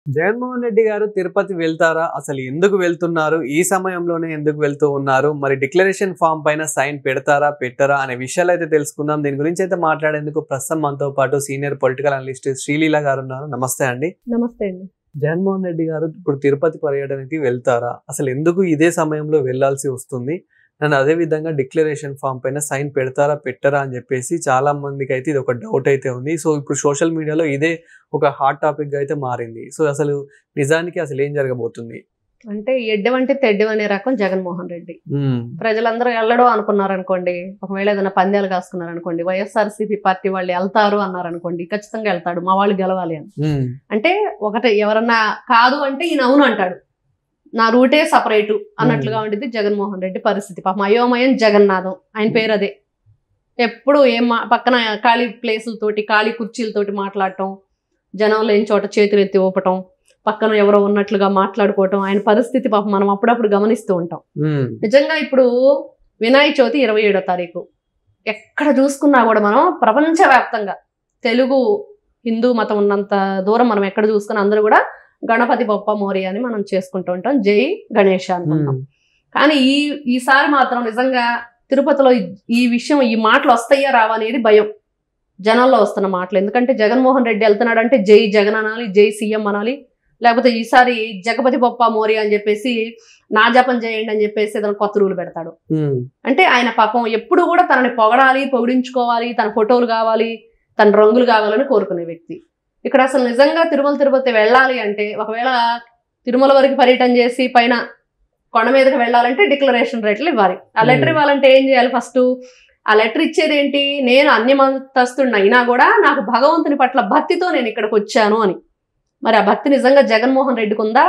జగన్మోహన్ రెడ్డి గారు తిరుపతి వెళ్తారా? అసలు ఎందుకు వెళ్తున్నారు? ఈ సమయంలోనే ఎందుకు వెళ్తూ ఉన్నారు? మరి డిక్లరేషన్ ఫామ్ పైన సైన్ పెడతారా? పెట్టరా? అనే విషయాలైతే తెలుసుకుందాం. దీని గురించి అయితే మాట్లాడేందుకు ప్రస్తుతం మనతో పాటు సీనియర్ పొలిటికల్ అనలిస్ట్ శ్రీలీల గారు ఉన్నారు. నమస్తే అండి. నమస్తే అండి. జగన్మోహన్ రెడ్డి గారు ఇప్పుడు తిరుపతి పర్యటనకి వెళ్తారా? అసలు ఎందుకు ఇదే సమయంలో వెళ్లాల్సి వస్తుంది? అండ్ అదే విధంగా డిక్లరేషన్ ఫామ్ పైన సైన్ పెడతారా? పెట్టరా? అని చెప్పేసి చాలా మందికి అయితే ఇది ఒక డౌట్ అయితే ఉంది. సో ఇప్పుడు సోషల్ మీడియాలో ఇదే ఒక హాట్ టాపిక్ గా అయితే మారింది. సో అసలు నిజానికి అసలు ఏం జరగబోతుంది? అంటే ఎడ్డవంటే తెడ్డవనే రకం జగన్మోహన్ రెడ్డి. ప్రజలందరూ వెళ్ళడం అనుకున్నారు అనుకోండి, ఒకవేళ ఏదైనా పందాలు కాసుకున్నారు అనుకోండి, వైఎస్ఆర్సీపీ పార్టీ వాళ్ళు వెళ్తారు అన్నారు అనుకోండి, ఖచ్చితంగా వెళ్తాడు, మా వాళ్ళు గెలవాలి అని. అంటే ఒకటి ఎవరన్నా కాదు అంటే ఈయన అవును అంటాడు, నా రూటే సపరేటు అన్నట్లుగా ఉండేది జగన్మోహన్ రెడ్డి పరిస్థితి. పాపం అయోమయం జగన్నాథం ఆయన పేరు అదే. ఎప్పుడు పక్కన ఖాళీ ప్లేసులతోటి ఖాళీ కుర్చీలతోటి మాట్లాడటం, జనం లేని చోట చేతులు ఎత్తి ఊపటం, పక్కన ఎవరో ఉన్నట్లుగా మాట్లాడుకోవటం, ఆయన పరిస్థితి పాపం మనం అప్పుడప్పుడు గమనిస్తూ ఉంటాం. నిజంగా ఇప్పుడు వినాయక చవితి 27వ తారీఖు ఎక్కడ చూసుకున్నా కూడా మనం ప్రపంచవ్యాప్తంగా తెలుగు హిందూ మతం ఉన్నంత దూరం మనం ఎక్కడ చూసుకున్నా అందరూ కూడా గణపతి బొప్ప మోరియా అని మనం చేసుకుంటూ ఉంటాం, జై గణేష అనుకుంటాం. కానీ ఈసారి మాత్రం నిజంగా తిరుపతిలో ఈ విషయం, ఈ మాటలు వస్తాయా రావా అనేది భయం జనాల్లో వస్తున్న మాటలు. ఎందుకంటే జగన్మోహన్ రెడ్డి వెళ్తున్నాడు అంటే జై జగన్ అనాలి, జై సీఎం అనాలి, లేకపోతే ఈసారి జగపతి బొప్ప మోరియా అని చెప్పేసి నా జపం చేయండి అని చెప్పేసి ఏదైనా కొత్త రూలు పెడతాడు. అంటే ఆయన పాపం ఎప్పుడు కూడా తనని పొగడాలి, పొగిడించుకోవాలి, తన ఫోటోలు కావాలి, తన రంగులు కావాలని కోరుకునే వ్యక్తి. ఇక్కడ అసలు నిజంగా తిరుపతి వెళ్ళాలి అంటే, ఒకవేళ తిరుమల వరకు పర్యటన చేసి పైన కొండ మీదకి వెళ్ళాలంటే డిక్లరేషన్ లెటర్లు ఇవ్వాలి. ఆ లెటర్ ఇవ్వాలంటే ఏం చేయాలి? ఫస్ట్ ఆ లెటర్ ఇచ్చేది ఏంటి? నేను అన్యమతస్తుడిని అయినా కూడా నాకు భగవంతుని పట్ల భక్తితో నేను ఇక్కడికి వచ్చాను అని. మరి ఆ భక్తి నిజంగా జగన్మోహన్ రెడ్డికి ఉందా?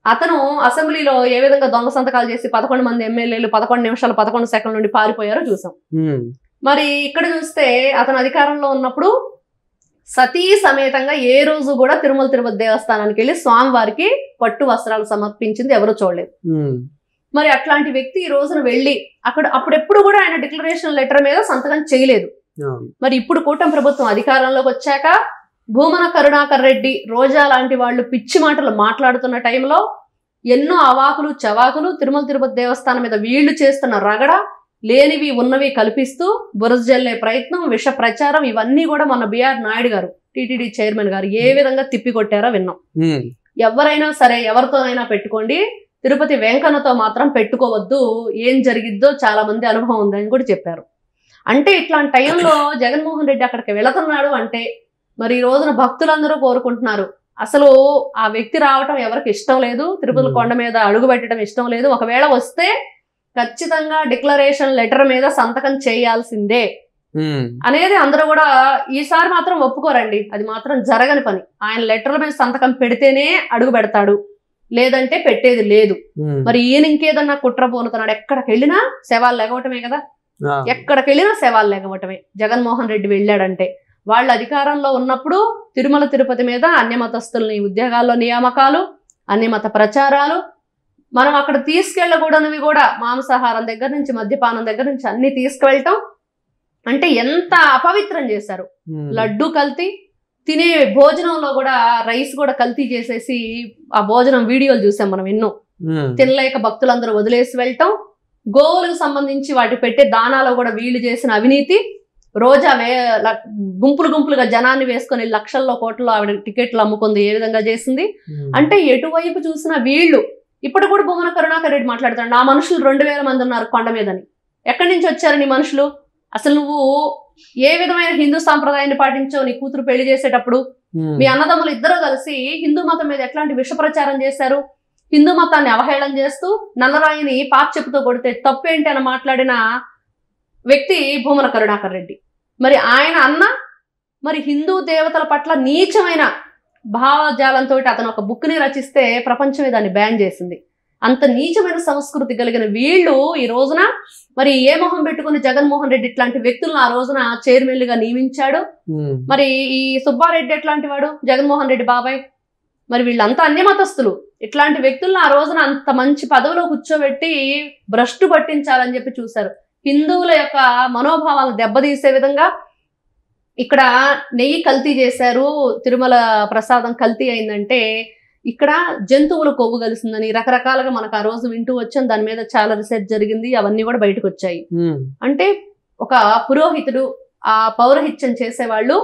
అతను అసెంబ్లీలో ఏ విధంగా దొంగ సంతకాలు చేసి 11 మంది ఎమ్మెల్యేలు 11 నిమిషాలు 11 సెకండ్ల నుండి పారిపోయారో చూసాం. మరి ఇక్కడ చూస్తే అతను అధికారంలో ఉన్నప్పుడు సతీ సమేతంగా ఏ రోజు కూడా తిరుపతి దేవస్థానానికి వెళ్ళి స్వామివారికి పట్టు వస్త్రాలు సమర్పించింది ఎవరూ చూడలేదు. మరి అట్లాంటి వ్యక్తి ఈ రోజున వెళ్ళి అప్పుడెప్పుడు కూడా ఆయన డిక్లరేషన్ లెటర్ మీద సంతకం చేయలేదు. మరి ఇప్పుడు కూటమి ప్రభుత్వం అధికారంలోకి వచ్చాక భూమన కరుణాకర్ రెడ్డి, రోజా లాంటి వాళ్ళు పిచ్చి మాటలు మాట్లాడుతున్న టైంలో ఎన్నో అవాకులు చవాకులు తిరుపతి దేవస్థానం మీద వీళ్లు చేస్తున్న రగడ, లేనివి ఉన్నవి కల్పిస్తూ బురద జల్లే ప్రయత్నం, విష ప్రచారం, ఇవన్నీ కూడా మన బిఆర్ నాయుడు గారు టీటీడీ చైర్మన్ గారు ఏ విధంగా తిప్పికొట్టారో విన్నాం. ఎవరైనా సరే ఎవరితోనైనా పెట్టుకోండి, తిరుపతి వెంకన్నతో మాత్రం పెట్టుకోవద్దు, ఏం జరిగిద్దో చాలా మంది అనుభవం ఉందని కూడా చెప్పారు. అంటే ఇట్లాంటి టైంలో జగన్మోహన్ రెడ్డి అక్కడికి వెళుతున్నాడు అంటే మరి ఈ రోజున భక్తులందరూ కోరుకుంటున్నారు. అసలు ఆ వ్యక్తి రావటం ఎవరికి ఇష్టం లేదు, తిరుపతి కొండ మీద అడుగు పెట్టడం ఇష్టం లేదు. ఒకవేళ వస్తే ఖచ్చితంగా డిక్లరేషన్ లెటర్ మీద సంతకం చేయాల్సిందే అనేది అందరూ కూడా ఈసారి మాత్రం ఒప్పుకోరండి. అది మాత్రం జరగని పని. ఆయన లెటర్ల మీద సంతకం పెడితేనే అడుగు పెడతాడు, లేదంటే పెట్టేది లేదు. మరి ఈయన ఇంకేదన్నా కుట్ర పోనుతున్నాడు. ఎక్కడికి వెళ్ళినా శవాలు లెగవటమే కదా, ఎక్కడికి వెళ్ళినా శవాలు లెగవటమే. జగన్మోహన్ రెడ్డి వెళ్ళాడంటే వాళ్ళు అధికారంలో ఉన్నప్పుడు తిరుపతి మీద అన్యమతస్తుల్ని ఉద్యోగాల్లో నియామకాలు, అన్యమత ప్రచారాలు, మనం అక్కడ తీసుకెళ్ళకూడనివి కూడా మాంసాహారం దగ్గర నుంచి మద్యపానం దగ్గర నుంచి అన్ని తీసుకువెళ్ళటం అంటే ఎంత అపవిత్రం చేశారు. లడ్డు కల్తీ, తినే భోజనంలో కూడా రైస్ కూడా కల్తీ చేసేసి ఆ భోజనం వీడియోలు చూసాం మనం ఎన్నో. తినలేక భక్తులందరూ వదిలేసి వెళ్ళటం, గోవులకు సంబంధించి వాటి పెట్టే దానాలో కూడా వీళ్ళు చేసిన అవినీతి, రోజా గుంపులుగా జనాన్ని వేసుకొని లక్షల్లో కోట్లలో ఆవిడ టికెట్లు అమ్ముకుంది ఏ విధంగా చేసింది. అంటే ఎటువైపు చూసినా వీళ్ళు. ఇప్పుడు కూడా భూమన కరుణాకర్ రెడ్డి మాట్లాడుతున్నాడు, నా మనుషులు 2000 మంది ఉన్నారు కొండ మీదని. ఎక్కడి నుంచి వచ్చారు నీ మనుషులు? అసలు నువ్వు ఏ విధమైన హిందూ సాంప్రదాయాన్ని పాటించావు? నీ కూతురు పెళ్లి చేసేటప్పుడు మీ అన్నదమ్ములు ఇద్దరు కలిసి హిందూ మతం మీద ఎట్లాంటి విష ప్రచారం చేశారు? హిందూ మతాన్ని అవహేళన చేస్తూ నల్లరాయిని పార్చెప్పుతో కొడితే తప్పేంటి అని మాట్లాడిన వ్యక్తి భూమన కరుణాకర్ రెడ్డి. మరి ఆయన అన్న మరి హిందూ దేవతల పట్ల నీచమైన భావజాలంతో అతను ఒక బుక్ని రచిస్తే ప్రపంచమే దాన్ని బ్యాన్ చేసింది. అంత నీచమైన సంస్కృతి కలిగిన వీళ్ళు ఈ రోజున మరి ఏ మొహం పెట్టుకుని జగన్మోహన్ రెడ్డి ఇట్లాంటి వ్యక్తులను ఆ రోజున చైర్మన్లుగా నియమించాడు. మరి ఈ సుబ్బారెడ్డి ఎట్లాంటి వాడు, జగన్మోహన్ రెడ్డి బాబాయ్. మరి వీళ్ళంతా అన్యమతస్తులు. ఇట్లాంటి వ్యక్తులను ఆ రోజున అంత మంచి పదవిలో కూర్చోబెట్టి భ్రష్టు పట్టించాలని చెప్పి చూశారు. హిందువుల యొక్క మనోభావాలను దెబ్బతీసే విధంగా ఇక్కడ నెయ్యి కల్తీ చేశారు, తిరుమల ప్రసాదం కల్తీ అయిందంటే ఇక్కడ జంతువుల కొవ్వు కలిసిందని రకరకాలుగా మనకు ఆ రోజు వింటూ వచ్చాం. దాని మీద చాలా రీసెర్చ్ జరిగింది, అవన్నీ కూడా బయటకు వచ్చాయి. అంటే ఒక పురోహితుడు, ఆ పౌరహిత్యం చేసేవాళ్ళు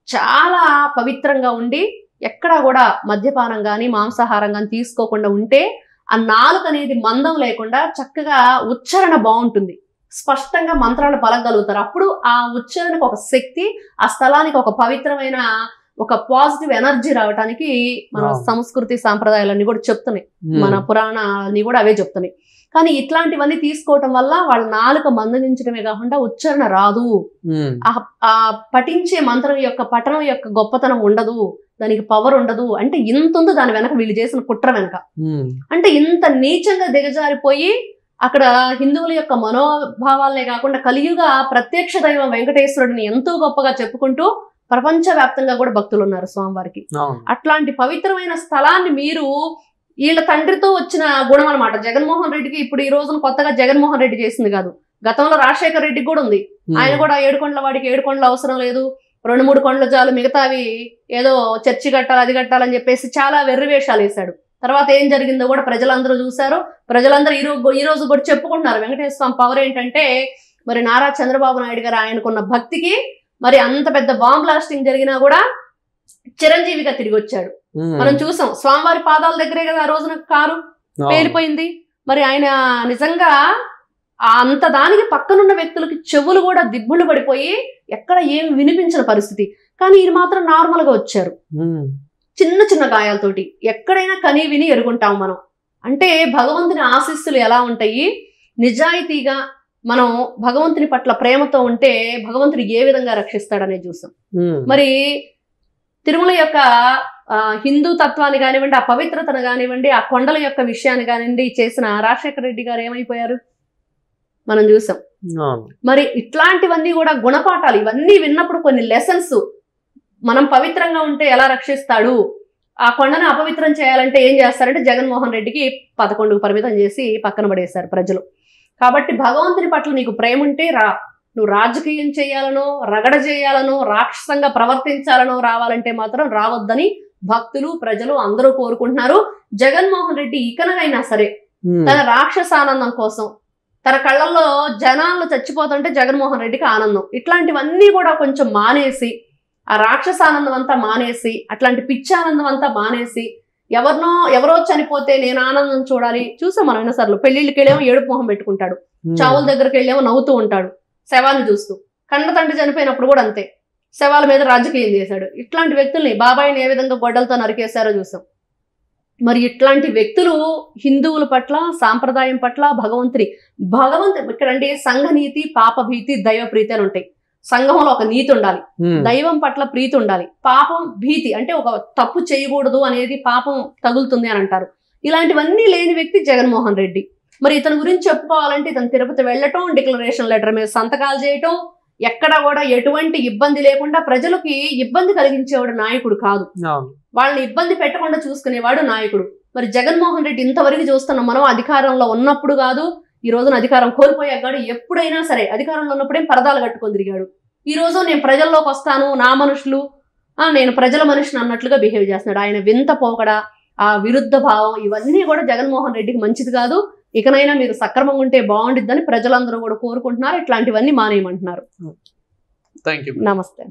చాలా పవిత్రంగా ఉండి ఎక్కడా కూడా మద్యపానం కానీ మాంసాహారం కానీ తీసుకోకుండా ఉంటే ఆ నాలుక అనేది మందం లేకుండా చక్కగా ఉచ్చారణ బాగుంటుంది, స్పష్టంగా మంత్రాలు పలకగలుగుతారు. అప్పుడు ఆ ఉచ్చారణకు ఒక శక్తి, ఆ స్థలానికి ఒక పవిత్రమైన ఒక పాజిటివ్ ఎనర్జీ రావడానికి మన సంస్కృతి సాంప్రదాయాలన్నీ కూడా చెప్తున్నాయి, మన పురాణాలన్నీ కూడా అవే చెప్తున్నాయి. కానీ ఇట్లాంటివన్నీ తీసుకోవటం వల్ల వాళ్ళ నాలుక మందగించడమే కాకుండా ఉచ్చారణ రాదు, ఆ పఠించే మంత్రం యొక్క పఠనం యొక్క గొప్పతనం ఉండదు, దానికి పవర్ ఉండదు. అంటే ఇంత ఉందో దాని వెనక వీళ్ళు చేసిన కుట్ర వెనక. అంటే ఇంత నీచంగా దిగజారిపోయి అక్కడ హిందువుల యొక్క మనోభావాలనే కాకుండా కలియుగ ప్రత్యక్ష దైవం వెంకటేశ్వరుడిని ఎంతో గొప్పగా చెప్పుకుంటూ ప్రపంచవ్యాప్తంగా కూడా భక్తులు ఉన్నారు స్వామివారికి. అట్లాంటి పవిత్రమైన స్థలాన్ని మీరు వీళ్ళ తండ్రితో వచ్చిన గుణం అనమాట. జగన్మోహన్ రెడ్డికి ఇప్పుడు ఈ రోజున కొత్తగా జగన్మోహన్ రెడ్డి చేసింది కాదు, గతంలో రాజశేఖర రెడ్డికి కూడా ఉంది. ఆయన కూడా 7 కొండల వాడికి 7 కొండలు అవసరం లేదు, 2-3 కొండలు చాలు, మిగతావి ఏదో చర్చి కట్టాలి అది కట్టాలని చెప్పేసి చాలా వెర్రివేషాలు వేశాడు. తర్వాత ఏం జరిగిందో కూడా ప్రజలందరూ చూశారు. ప్రజలందరూ ఈ రోజు కూడా చెప్పుకుంటున్నారు వెంకటేశ్వర స్వామి పవర్ ఏంటంటే, మరి నారా చంద్రబాబు నాయుడు గారు ఆయనకున్న భక్తికి మరి అంత పెద్ద బాంబ్ బ్లాస్టింగ్ జరిగినా కూడా చిరంజీవిగా తిరిగి వచ్చాడు. మనం చూసాం స్వామివారి పాదాల దగ్గరే కదా ఆ రోజున కారు పేలిపోయింది. మరి ఆయన నిజంగా అంత దానికి పక్కనున్న వ్యక్తులకి చెవులు కూడా దిబ్బులు పడిపోయి ఎక్కడ ఏం వినిపించిన పరిస్థితి. కానీ ఈయన మాత్రం నార్మల్ గా వచ్చారు, చిన్న చిన్న గాయాలతోటి. ఎక్కడైనా కనీ విని ఎరుగుంటాం మనం. అంటే భగవంతుని ఆశీస్సులు ఎలా ఉంటాయి, నిజాయితీగా మనం భగవంతుని పట్ల ప్రేమతో ఉంటే భగవంతుడు ఏ విధంగా రక్షిస్తాడనేది చూసాం. మరి తిరుమల యొక్క హిందూ తత్వాన్ని కానివ్వండి, ఆ పవిత్రతను కానివ్వండి, ఆ కొండల యొక్క విషయాన్ని కానివ్వండి చేసిన రాజశేఖర రెడ్డి గారు ఏమైపోయారు మనం చూసాం. మరి ఇట్లాంటివన్నీ కూడా గుణపాఠాలు, ఇవన్నీ విన్నప్పుడు కొన్ని లెసన్స్, మనం పవిత్రంగా ఉంటే ఎలా రక్షిస్తాడు, ఆ కొండను అపవిత్రం చేయాలంటే ఏం చేస్తారంటే జగన్మోహన్ రెడ్డికి 11కు పరిమితం చేసి పక్కన పడేశారు ప్రజలు. కాబట్టి భగవంతుని పట్ల నీకు ప్రేమ ఉంటే నువ్వు రాజకీయం చేయాలనో, రగడ చేయాలనో, రాక్షసంగా ప్రవర్తించాలనో రావాలంటే మాత్రం రావద్దని భక్తులు ప్రజలు అందరూ కోరుకుంటున్నారు. జగన్మోహన్ రెడ్డి ఇకనైనా సరే తన రాక్షసానందం కోసం, తన కళ్ళల్లో జనాలు చచ్చిపోతుంటే జగన్మోహన్ రెడ్డికి ఆనందం, ఇట్లాంటివన్నీ కూడా కొంచెం మానేసి, ఆ రాక్షసానందం అంతా మానేసి, అట్లాంటి పిచ్చానందం అంతా మానేసి, ఎవరో చనిపోతే నేను ఆనందం చూడాలి. చూసాం మనం ఎన్నోసార్లు. పెళ్లిళ్ళకి వెళ్ళేమో ఏడుపు మొహం పెట్టుకుంటాడు, చావుల దగ్గరికి వెళ్ళేమో నవ్వుతూ ఉంటాడు శవాన్ని చూస్తూ. కన్న తండ్రి చనిపోయినప్పుడు కూడా అంతే, శవాల మీద రాజకీయం చేశాడు. ఇట్లాంటి వ్యక్తుల్ని బాబాయిని ఏ విధంగా గొడ్డలతో నరికేశారో చూసాం. మరి ఇట్లాంటి వ్యక్తులు హిందువుల పట్ల, సాంప్రదాయం పట్ల, భగవంతుడు ఇక్కడంటే సంఘనీతి, పాపభీతి, దైవ ప్రీతి అని ఉంటాయి. సంఘంలో ఒక నీతి ఉండాలి, దైవం పట్ల ప్రీతి ఉండాలి, పాపం భీతి అంటే ఒక తప్పు చేయకూడదు అనేది, పాపం తగులుతుంది అని అంటారు. ఇలాంటివన్నీ లేని వ్యక్తి జగన్మోహన్ రెడ్డి. మరి ఇతని గురించి చెప్పుకోవాలంటే ఇతను తిరుపతి వెళ్ళటం, డిక్లరేషన్ లెటర్ మీద సంతకాలు చేయటం, ఎక్కడ కూడా ఎటువంటి ఇబ్బంది లేకుండా ప్రజలకి ఇబ్బంది కలిగించేవాడు నాయకుడు కాదు, వాళ్ళని ఇబ్బంది పెట్టకుండా చూసుకునేవాడు నాయకుడు. మరి జగన్మోహన్ రెడ్డి ఇంతవరకు చూస్తున్నాం మనం, అధికారంలో ఉన్నప్పుడు కాదు, ఈ రోజున అధికారం కోల్పోయాక ఎప్పుడైనా సరే అధికారంలో ఉన్నప్పుడేం పరదాలు కట్టుకొని తిరిగాడు. ఈ రోజు నేను ప్రజల్లోకి వస్తాను, నా మనుషులు, నేను ప్రజల మనిషిని అన్నట్లుగా బిహేవ్ చేస్తున్నాడు. ఆయన వింత పోకడ, ఆ విరుద్ధ భావం, ఇవన్నీ కూడా జగన్మోహన్ రెడ్డికి మంచిది కాదు. ఇకనైనా మీరు సక్రమంగా ఉంటే బాగుండిద్దని ప్రజలందరూ కూడా కోరుకుంటున్నారు. ఇట్లాంటివన్నీ మానేయమంటున్నారు. థాంక్యూ. నమస్తే.